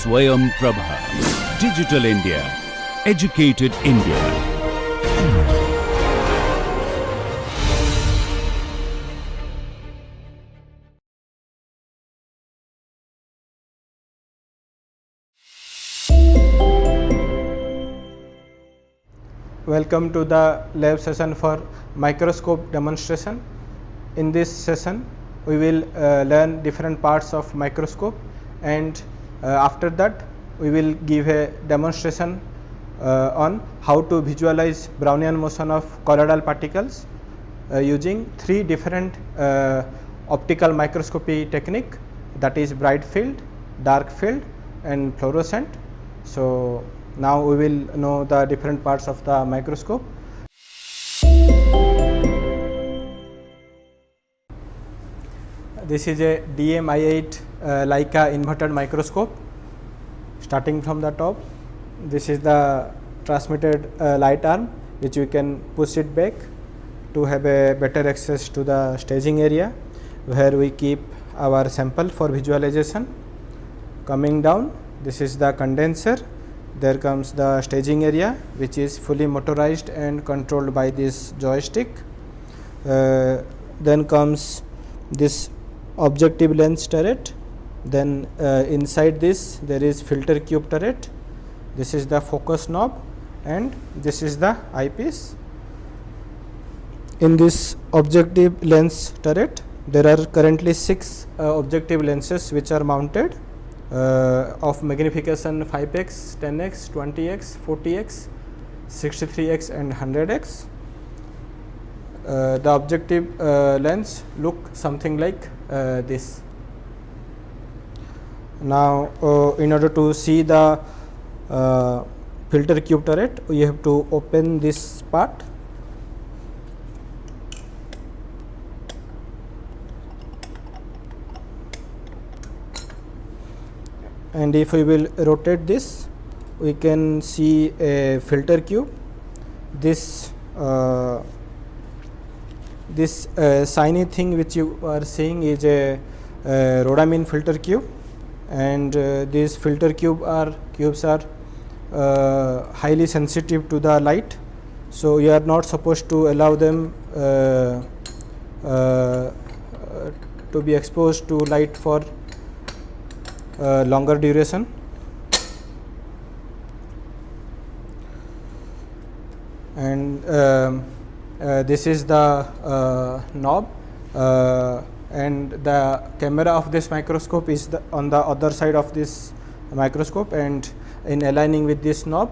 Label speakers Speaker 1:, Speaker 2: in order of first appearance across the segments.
Speaker 1: SwayamPrabha. Digital India. Educated India.
Speaker 2: Welcome to the lab session for microscope demonstration. In this session we will learn different parts of microscope, and after that we will give a demonstration on how to visualize Brownian motion of colloidal particles using three different optical microscopy technique, that is bright field, dark field and fluorescent. So now we will know the different parts of the microscope. This is a DM-I8 Leica inverted microscope. Starting from the top, this is the transmitted light arm, which we can push it back to have a better access to the staging area where we keep our sample for visualization. Coming down, this is the condenser. There comes the staging area, which is fully motorized and controlled by this joystick. Then comes this objective lens turret. Then inside this there is filter cube turret. This is the focus knob and this is the eyepiece. In this objective lens turret there are currently 6 objective lenses which are mounted of magnification 5x, 10x, 20x, 40x, 63x and 100x. The objective lens look something like this. Now in order to see the filter cube turret, we have to open this part. And if we will rotate this, we can see a filter cube. This shiny thing which you are seeing is a rhodamine filter cube, and these filter cubes are highly sensitive to the light, so you are not supposed to allow them to be exposed to light for longer duration. And this is the knob, and the camera of this microscope is on the other side of this microscope, and in aligning with this knob,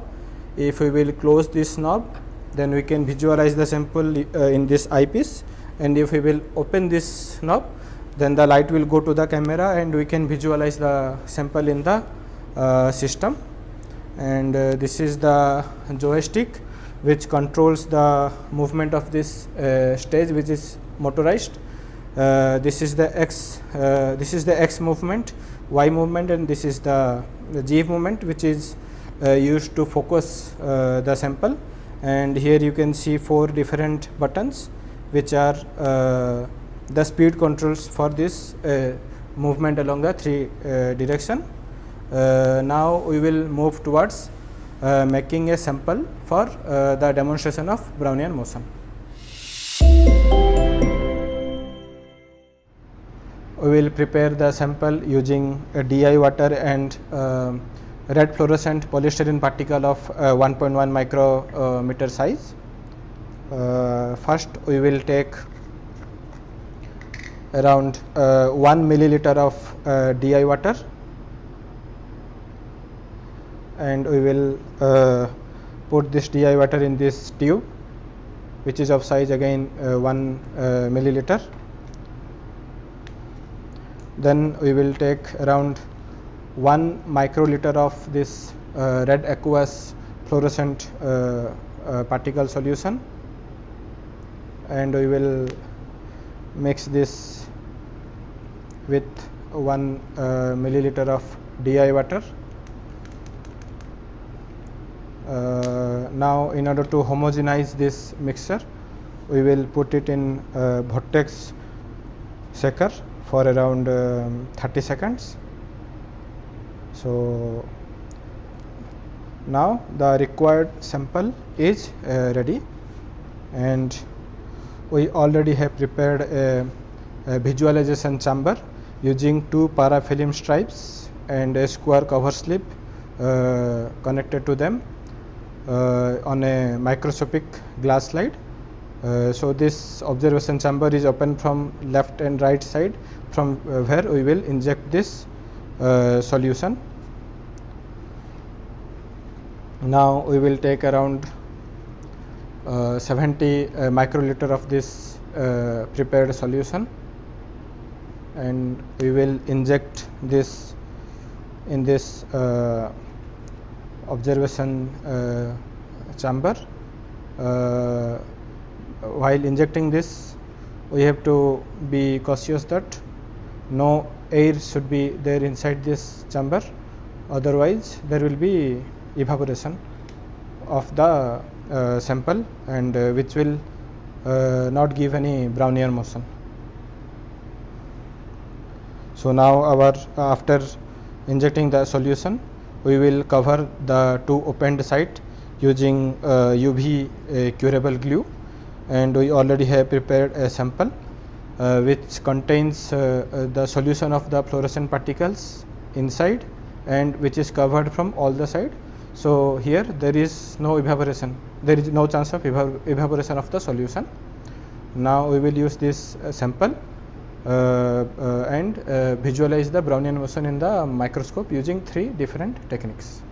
Speaker 2: if we will close this knob, then we can visualize the sample in this eyepiece, and if we will open this knob, then the light will go to the camera and we can visualize the sample in the system. And this is the joystick which controls the movement of this stage, which is motorized. This is the X movement, Y movement, and this is the G movement, which is used to focus the sample. And here you can see 4 different buttons which are the speed controls for this movement along the 3 direction. Now we will move towards making a sample for the demonstration of Brownian motion. We will prepare the sample using a DI water and red fluorescent polystyrene particle of 1.1 micrometer size. First we will take around 1 milliliter of DI water, and we will put this DI water in this tube, which is of size again 1 milliliter. Then we will take around 1 microliter of this red aqueous fluorescent particle solution, and we will mix this with 1 milliliter of DI water. Now in order to homogenize this mixture, we will put it in vortex shaker for around 30 seconds. So now the required sample is ready, and we already have prepared a visualization chamber using two parafilm stripes and a square cover slip connected to them on a microscopic glass slide. So this observation chamber is open from left and right side, from where we will inject this solution. Now we will take around 70 microliter of this prepared solution, and we will inject this in this observation chamber. While injecting this, we have to be cautious that no air should be there inside this chamber, otherwise there will be evaporation of the sample, and which will not give any Brownian motion. So now after injecting the solution, we will cover the two opened site using UV curable glue, and we already have prepared a sample which contains the solution of the fluorescent particles inside, and which is covered from all the side. So here there is no evaporation, there is no chance of evaporation of the solution. Now we will use this sample and visualize the Brownian motion in the microscope using three different techniques.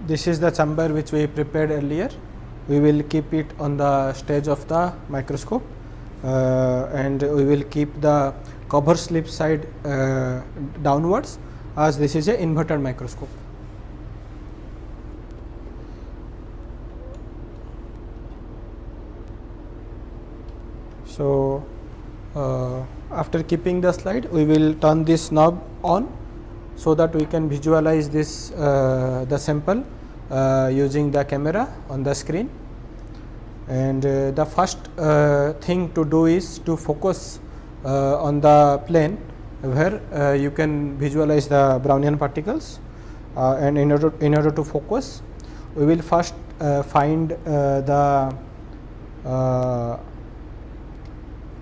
Speaker 2: This is the chamber which we prepared earlier. We will keep it on the stage of the microscope, and we will keep the cover slip side downwards, as this is a inverted microscope. So after keeping the slide, we will turn this knob on so that we can visualize this the sample using the camera on the screen. And the first thing to do is to focus on the plane where you can visualize the Brownian particles, and in order to focus, we will first find the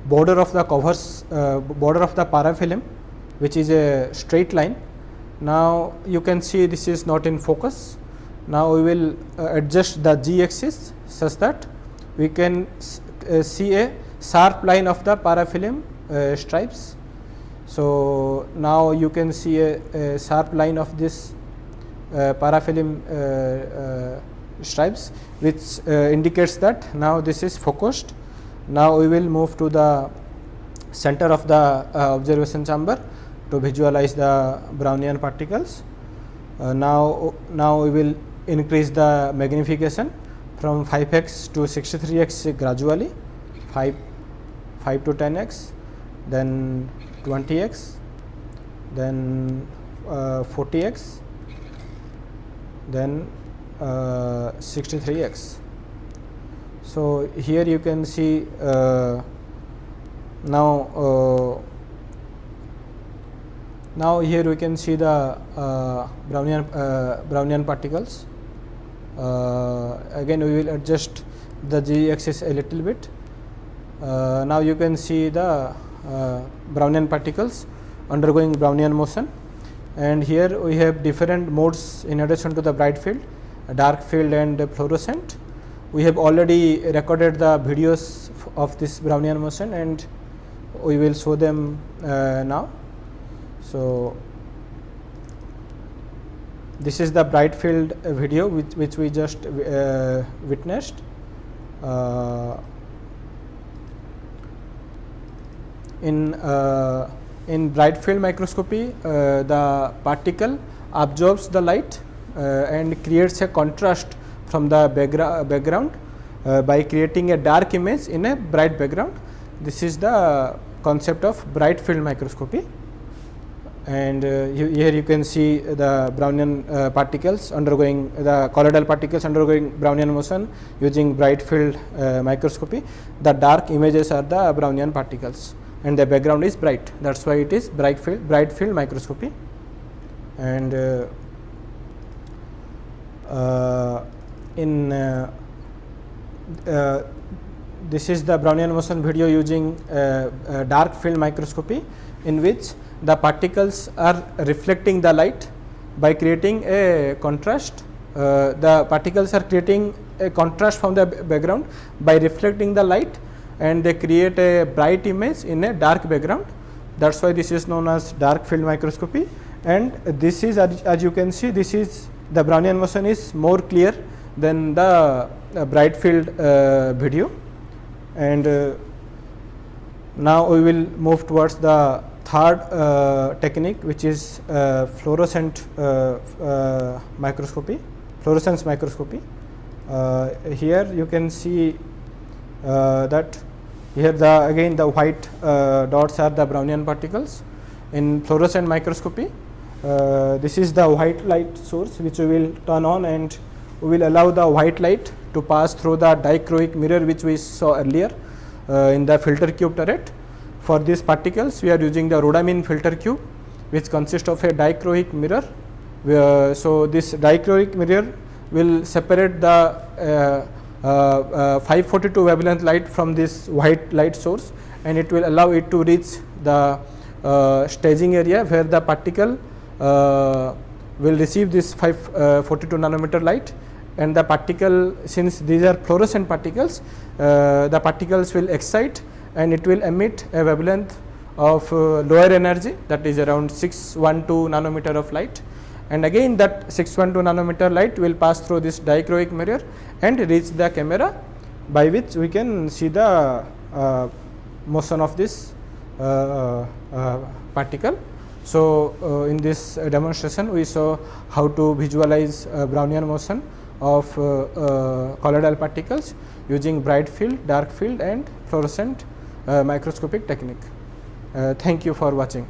Speaker 2: border of the covers, border of the parafilm, which is a straight line. Now you can see this is not in focus. Now we will adjust the g-axis such that we can see a sharp line of the parafilm stripes. So now you can see a sharp line of this parafilm stripes, which indicates that now this is focused. Now we will move to the center of the observation chamber to visualize the Brownian particles. Now we will increase the magnification from 5x to 63x gradually, 5 to 10x, then 20x, then 40x, then 63x. So here you can see now here we can see the Brownian particles. Again we will adjust the g-axis a little bit. Now you can see the Brownian particles undergoing Brownian motion, and here we have different modes in addition to the bright field, dark field and fluorescent. We have already recorded the videos of this Brownian motion, and we will show them now. So this is the bright field video which we just witnessed. In bright field microscopy, the particle absorbs the light and creates a contrast from the background by creating a dark image in a bright background. This is the concept of bright field microscopy. And here you can see the Brownian particles undergoing, the colloidal particles undergoing Brownian motion using bright field microscopy. The dark images are the Brownian particles. and the background is bright. That is why it is bright field microscopy. And this is the Brownian motion video using dark field microscopy, in which the particles are reflecting the light by creating a contrast. The particles are creating a contrast from the background by reflecting the light, and they create a bright image in a dark background. That is why this is known as dark field microscopy. And this is, as you can see, this is the Brownian motion is more clear than the bright field video. And now we will move towards the third technique, which is fluorescence microscopy. Here you can see that here again the white dots are the Brownian particles. In fluorescent microscopy, this is the white light source which we will turn on, and we will allow the white light to pass through the dichroic mirror which we saw earlier in the filter cube turret. For these particles, we are using the rhodamine filter cube, which consists of a dichroic mirror. So this dichroic mirror will separate the 542 wavelength light from this white light source, and it will allow it to reach the staging area where the particle will receive this 542 nanometer light. And the particle, since these are fluorescent particles, the particles will excite, and it will emit a wavelength of lower energy, that is around 612 nanometer of light. And again that 612 nanometer light will pass through this dichroic mirror and reach the camera, by which we can see the motion of this particle. So in this demonstration we saw how to visualize Brownian motion of colloidal particles using bright field, dark field and fluorescent microscopic technique. Thank you for watching.